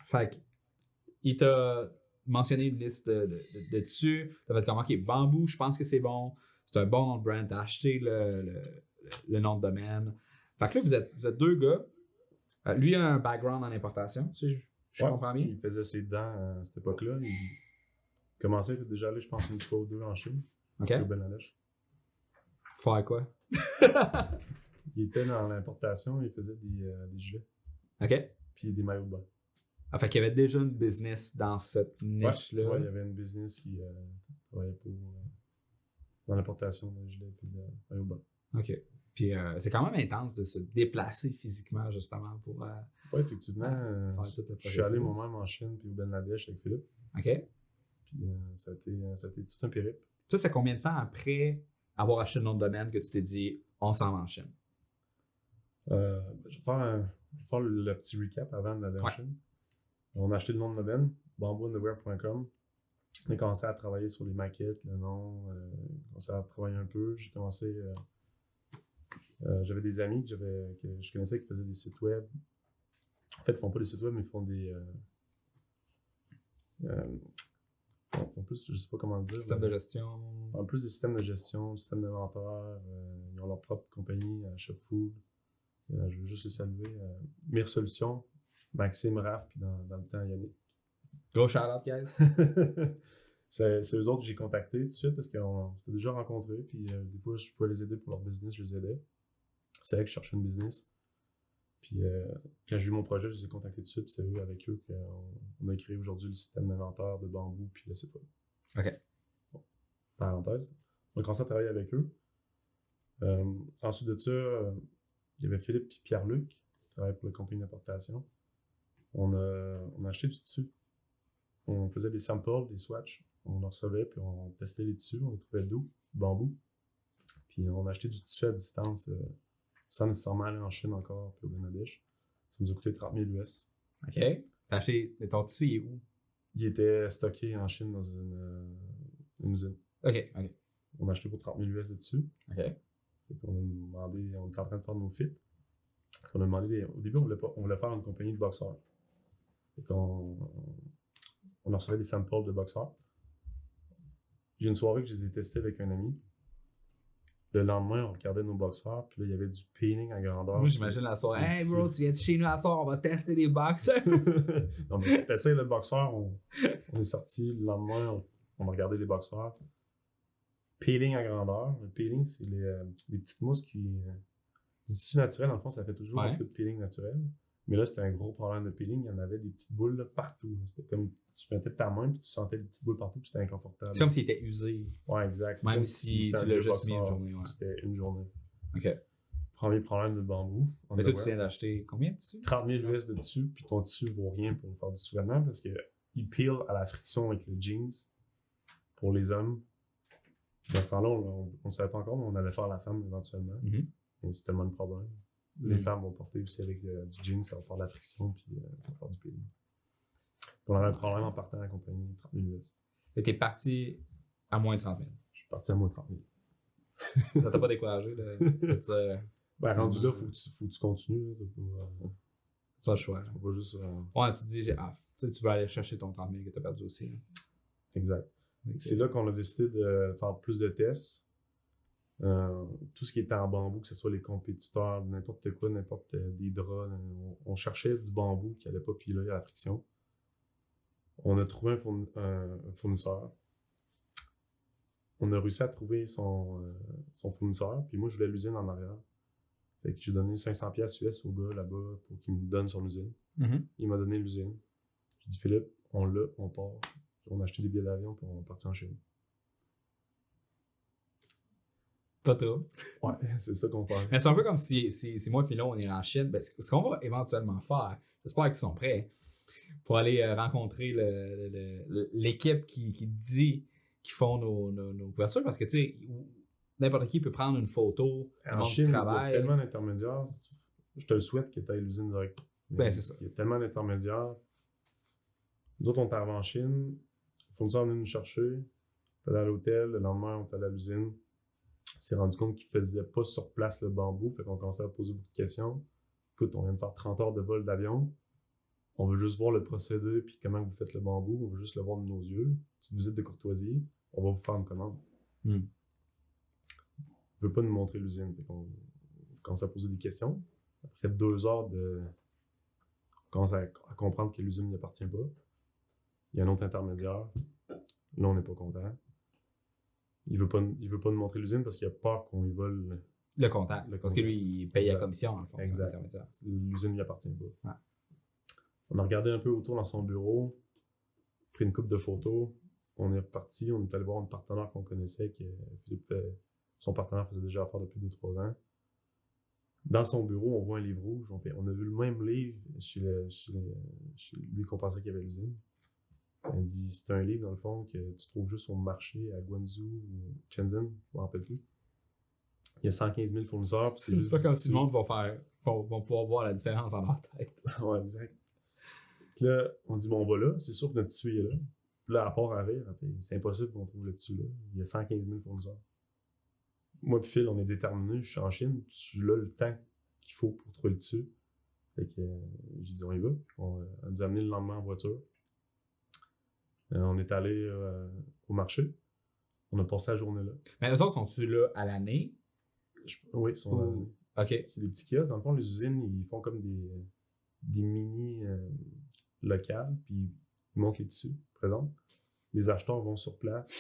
Fait qu'il t'a mentionné une liste de tissus. T'as fait comment? OK, bambou, je pense que c'est bon. C'est un bon nom de brand. T'as acheté le nom de domaine. Fait que là, vous êtes deux gars. Lui a un background en importation, si je comprends bien. Il faisait ses dents à cette époque-là. Il commençait, il était déjà allé, je pense, une fois ou deux en Chine. OK. Au Bangladesh. Faire quoi? Il était dans l'importation, il faisait des gilets. OK. Puis des maillots de bain. Ah, fait qu'il y avait déjà une business dans cette niche-là. Ouais, il y avait une business qui travaillait pour dans l'importation de gilets et de maillots de bain. OK. Puis c'est quand même intense de se déplacer physiquement, justement, pour oui, effectivement. faire tout le je suis allé moi-même en Chine puis au Bangladesh avec Philippe. OK. Puis ça a été tout un périple. Ça, c'est combien de temps après avoir acheté le nom de domaine que tu t'es dit « on s'en va en Chine » ? Je vais faire le petit recap avant d'aller en Chine. On a acheté le nom de domaine, bamboounderwear.com. On a commencé à travailler sur les maquettes, le nom. On a commencé à travailler un peu. J'ai commencé... j'avais des amis que je connaissais qui faisaient des sites web. En fait, ils font pas des sites web, mais ils font des... en plus, je sais pas comment le dire. Système de gestion. En plus des systèmes de gestion, système d'inventaire, ils ont leur propre compagnie, Shop Food. Je veux juste les saluer. Mire Solutions, Maxime, Raph, puis dans le temps, Yannick. Gros shout-out, guys. c'est eux autres que j'ai contactés tout de suite parce qu'on s'était déjà rencontrés. Puis des fois, je pouvais les aider pour leur business, je les aidais. C'est vrai que je cherchais une business. Puis quand j'ai eu mon projet, je les ai contactés tout de suite. Puis c'est avec eux qu'on a créé aujourd'hui le système d'inventaire de bambou puis le site web. OK. Bon, parenthèse. On a commencé à travailler avec eux. Ensuite de ça, il y avait Philippe et Pierre-Luc qui travaillaient pour la compagnie d'importation. On a acheté du tissu. On faisait des samples, des swatchs. On en recevait, puis on testait les tissus. On les trouvait doux, bambou. Puis on a acheté du tissu à distance sans nécessairement aller en Chine encore, puis au Bangladesh. Ça nous a coûté 30 000 US. OK. T'as acheté ton tissu, il est où? Il était stocké en Chine dans une usine. OK. On a acheté pour 30 000 US de tissu. OK. Fait qu'on a demandé, on était en train de faire nos fits. On a demandé, au début, on voulait faire une compagnie de boxeurs. Fait qu'on on recevait des samples de boxeurs. J'ai une soirée que je les ai testés avec un ami. Le lendemain, on regardait nos boxeurs, puis là, il y avait du peeling à grandeur. Moi, j'imagine la soirée. Hey bro, tu viens de chez nous à soir, on va tester les boxeurs. Non, mais tester le boxeur, on est sorti le lendemain, on a regardé les boxeurs. Peeling à grandeur. Le peeling, c'est les petites mousses qui. Du tissu naturel, en fond, ça fait toujours un peu de peeling naturel. Mais là, c'était un gros problème de peeling. Il y en avait des petites boules là, partout. C'était comme tu mettais ta main puis tu sentais des petites boules partout puis c'était inconfortable. C'est comme s'il était usé. Ouais, exact. Même si tu l'as juste mis une journée. Ouais. C'était une journée. OK. Premier problème de bambou. Mais toi, tu viens d'acheter combien de tissu? 30 000 US de tissu, puis ton tissu vaut rien pour faire du sous-vêtement parce qu'il peel à la friction avec le jeans pour les hommes. Dans ce temps-là, on ne savait pas encore, mais on allait faire la femme éventuellement. Mais c'est tellement de problème. Les femmes vont porter aussi avec du jeans, ça va faire de la friction, puis ça va faire du peeling. On avait un problème en partant à la compagnie, 30 000 US. Et t'es parti à moins 30 000. Je suis parti à moins 30 000. Ça t'a pas découragé de dire... Ben, rendu là, faut que tu continues. C'est pas le choix. Tu peux pas juste... Ouais, tu te dis, tu veux aller chercher ton 30 000 que t'as perdu aussi. Hein. Exact. C'est là qu'on a décidé de faire plus de tests. Tout ce qui était en bambou, que ce soit les compétiteurs, n'importe quoi, n'importe des draps, on cherchait du bambou qui n'allait pas piler à la friction. On a trouvé un fournisseur. On a réussi à trouver son fournisseur, puis moi je voulais l'usine en arrière. Fait que j'ai donné 500$ US au gars là-bas pour qu'il me donne son usine. Il m'a donné l'usine. J'ai dit Philippe, on l'a, on part. On a acheté des billets d'avion puis on est parti en Chine. Pas trop. Ouais, c'est ça qu'on parle. Mais c'est un peu comme si moi et là on est en Chine. Ben, ce qu'on va éventuellement faire, j'espère qu'ils sont prêts, pour aller rencontrer l'équipe qui dit qu'ils font nos couvertures. Parce que tu sais, n'importe qui peut prendre une photo. En Chine, il y a tellement d'intermédiaires. Je te le souhaite que tu ailles l'usine direct. Ben, c'est ça. Il y a tellement d'intermédiaires. Nous autres, on est arrivés en Chine. Le fournisseur est venu nous chercher. On est allé à l'hôtel. Le lendemain, on est allé à l'usine. On s'est rendu compte qu'ils ne faisaient pas sur place le bambou. Fait qu'on commençait à poser beaucoup de questions. Écoute, on vient de faire 30 heures de vol d'avion. On veut juste voir le procédé, puis comment vous faites le bambou. On veut juste le voir de nos yeux. Petite visite de courtoisie. On va vous faire une commande. Hmm. On veut pas nous montrer l'usine. On commence à poser des questions. Après 2 heures on commence à comprendre que l'usine n'y appartient pas. Il y a un autre intermédiaire. Là, on n'est pas content. Il veut pas nous montrer l'usine parce qu'il a peur qu'on lui vole Le contact. Parce que lui, il paye la commission, dans le fond. Exact. L'usine n'y appartient pas. Ouais. On a regardé un peu autour dans son bureau, pris une couple de photos. On est reparti. On est allé voir un partenaire qu'on connaissait, son partenaire faisait déjà affaire depuis 2-3 ans. Dans son bureau, on voit un livre rouge. On a vu le même livre chez lui qu'on pensait qu'il y avait l'usine. Elle dit, c'est un livre, dans le fond, que tu trouves juste sur le marché à Guangzhou ou Shenzhen, je ne me rappelle plus. Il y a 115 000 fournisseurs. C'est juste pas comme si le monde vont pouvoir voir la différence dans leur tête. Ouais, exact. Puis là, on dit, bon, on va là, c'est sûr que notre tissu est là. Puis là, à part à rire, c'est impossible qu'on trouve le tissu là. Il y a 115 000 fournisseurs. Moi, puis Phil, on est déterminés. Je suis en Chine, je suis là le temps qu'il faut pour trouver le tissu. Fait que j'ai dit, on y va. On nous a amené le lendemain en voiture. On est allé au marché. On a passé la journée là. Mais eux autres, sont-tu là à l'année? Oui, ils sont à l'année. OK. C'est des petits kiosques. Dans le fond, les usines, ils font comme des mini locales, puis ils montent les tissus, présentent. Les acheteurs vont sur place,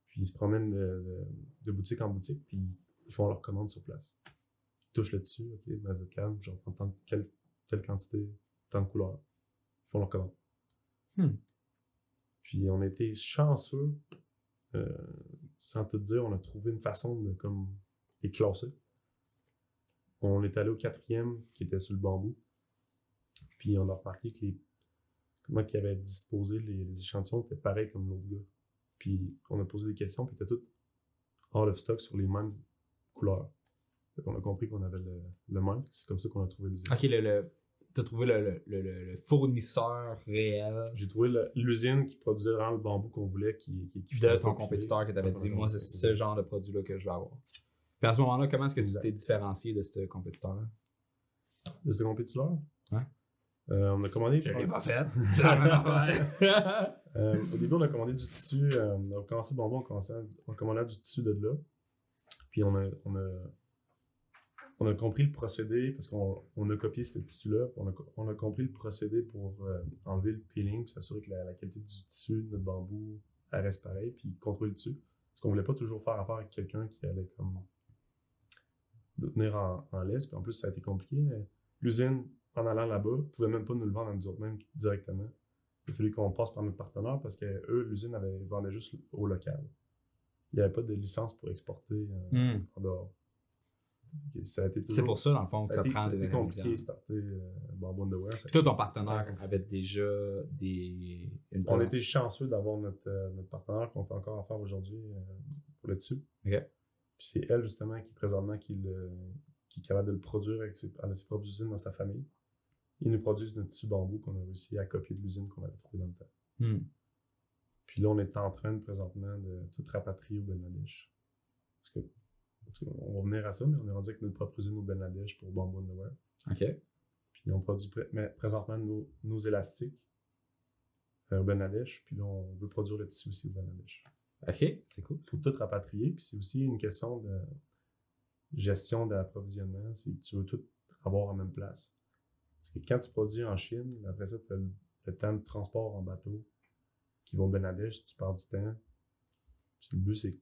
puis ils se promènent de boutique en boutique, puis ils font leur commande sur place. Ils touchent le tissu, OK, ben vous êtes calme, je reprends telle quantité, tant de couleurs. Ils font leur commande. Puis on a été chanceux, sans tout dire, on a trouvé une façon de comme les classer. On est allé au 4e qui était sur le bambou. Puis on a remarqué que comment ils avaient disposé les échantillons étaient pareils comme l'autre gars. Puis on a posé des questions, puis ils étaient tous out of stock sur les mêmes couleurs. Donc on a compris qu'on avait le même. C'est comme ça qu'on a trouvé l'usine. OK, t'as trouvé le fournisseur réel. J'ai trouvé l'usine qui produisait vraiment le bambou qu'on voulait, qui de ton compétiteur que t'avais dit, moi, c'est ce genre de produit-là que je vais avoir. Puis à ce moment-là, comment est-ce que tu t'es différencié de ce compétiteur-là? De ce compétiteur? Ouais. On a commandé. Je l'ai pas fait. Au début, on a commandé du tissu. On a commencé bambou, on commandait du tissu de là. Puis on a compris le procédé, parce qu'on a copié ce tissu-là. On a compris le procédé pour enlever le peeling, puis s'assurer que la qualité du tissu de notre bambou elle reste pareille, puis contrôler le dessus. Parce qu'on voulait pas toujours faire affaire avec quelqu'un qui allait comme de tenir en laisse. Puis en plus, ça a été compliqué. L'usine, en allant là-bas, ne pouvait même pas nous le vendre à nous autres mêmes directement. Il a fallu qu'on passe par notre partenaire parce que eux, l'usine vendait juste au local. Il n'y avait pas de licence pour exporter en dehors. C'est pour ça, dans le fond, que ça prend des intermédiaires. C'est compliqué de starter Bamboo Underwear. Puis toi, ton partenaire avait déjà on était chanceux d'avoir notre partenaire qu'on fait encore affaire aujourd'hui pour le dessus. OK. Puis c'est elle, justement, qui présentement qui est capable de le produire avec ses propres usines dans sa famille. Ils nous produisent notre tissu bambou qu'on a réussi à copier de l'usine qu'on avait trouvé dans le temps. Puis là, on est en train, présentement, de tout rapatrier au Bangladesh. Parce qu'on va venir à ça, mais on est rendu avec notre propre usine au Bangladesh pour Bamboo Underwear. OK. Puis on produit présentement nos élastiques au Bangladesh, puis là, on veut produire le tissu aussi au Bangladesh. OK, c'est cool. Il faut tout rapatrier, puis c'est aussi une question de gestion d'approvisionnement, c'est que tu veux tout avoir en même place. Parce que quand tu produis en Chine, après ça, tu as le temps de transport en bateau qui va au Bangladesh, tu perds du temps. Puis le but, c'est que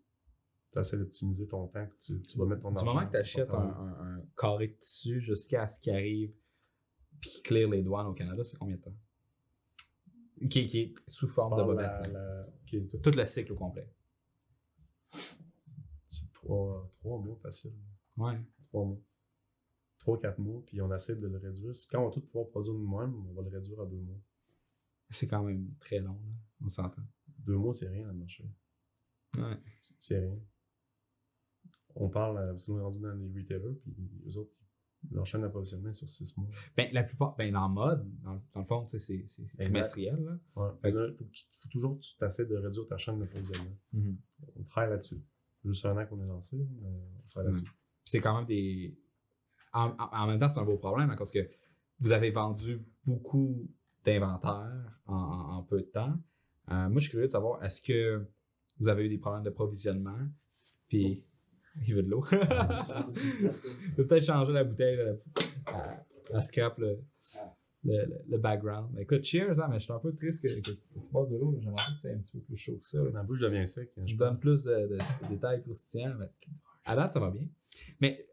tu essaies d'optimiser ton temps, que tu vas mettre ton argent. Du moment que tu achètes un carré de tissu jusqu'à ce qu'il arrive puis qu'il clear les douanes au Canada, c'est combien de temps? Qui est sous forme de bobette. Tout le cycle au complet. C'est 3 mois facile. Ouais. 3 mois. 3-4 mois, puis on essaie de le réduire. Quand on va tout pouvoir produire nous-mêmes, on va le réduire à 2 mois. C'est quand même très long, là. On s'entend. 2 mois, c'est rien à marché. Ouais. C'est rien. On parle, parce qu'on est rendu dans les retailers, puis eux autres, leur chaîne d'approvisionnement est sur 6 mois. La plupart, dans le mode, dans le fond, tu sais, c'est trimestriel, là. Ouais. Il faut toujours que tu t'essaies de réduire ta chaîne d'approvisionnement. On travaille là-dessus. Juste un an qu'on est lancé, mais on travaille là-dessus. C'est quand même des... En même temps, c'est un beau problème, hein, parce que vous avez vendu beaucoup d'inventaire en peu de temps. Moi, je suis curieux de savoir, est-ce que vous avez eu des problèmes d'approvisionnement? Puis, il veut de l'eau. Je vais peut-être changer la bouteille, la scrap, le background. Mais écoute, cheers, hein, mais je suis un peu triste que tu boives de l'eau. J'aimerais que c'est un petit peu plus chaud que ça. Ma bouche devient sec. Tu me donnes plus de détails croustillants. Mais à date, ça va bien. Mais